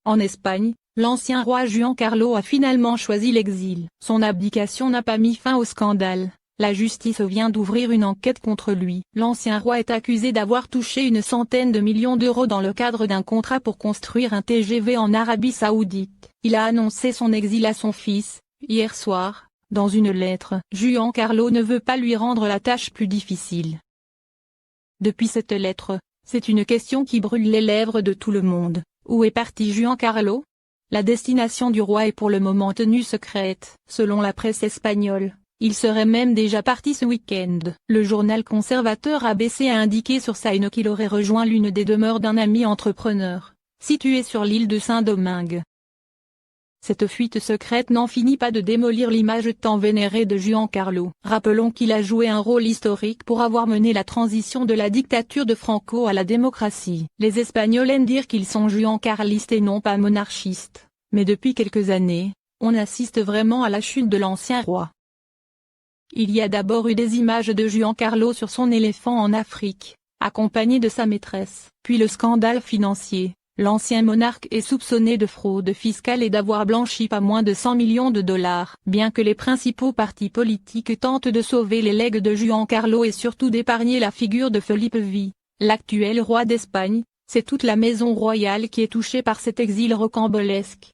En Espagne, l'ancien roi Juan Carlos a finalement choisi l'exil. Son abdication n'a pas mis fin au scandale. La justice vient d'ouvrir une enquête contre lui. L'ancien roi est accusé d'avoir touché une centaine de millions d'euros dans le cadre d'un contrat pour construire un TGV en Arabie Saoudite. Il a annoncé son exil à son fils, hier soir, dans une lettre. Juan Carlos ne veut pas lui rendre la tâche plus difficile. Depuis cette lettre, c'est une question qui brûle les lèvres de tout le monde. Où est parti Juan Carlos? La destination du roi est pour le moment tenue secrète. Selon la presse espagnole, il serait même déjà parti ce week-end. Le journal conservateur ABC a indiqué sur sa une qu'il aurait rejoint l'une des demeures d'un ami entrepreneur, situé sur l'île de Saint-Domingue. Cette fuite secrète n'en finit pas de démolir l'image tant vénérée de Juan Carlos. Rappelons qu'il a joué un rôle historique pour avoir mené la transition de la dictature de Franco à la démocratie. Les Espagnols aiment dire qu'ils sont juan-carlistes et non pas monarchistes, mais depuis quelques années, on assiste vraiment à la chute de l'ancien roi. Il y a d'abord eu des images de Juan Carlos sur son éléphant en Afrique, accompagné de sa maîtresse. Puis le scandale financier. L'ancien monarque est soupçonné de fraude fiscale et d'avoir blanchi pas moins de 100 millions de dollars. Bien que les principaux partis politiques tentent de sauver les legs de Juan Carlos et surtout d'épargner la figure de Felipe V, l'actuel roi d'Espagne, c'est toute la maison royale qui est touchée par cet exil rocambolesque.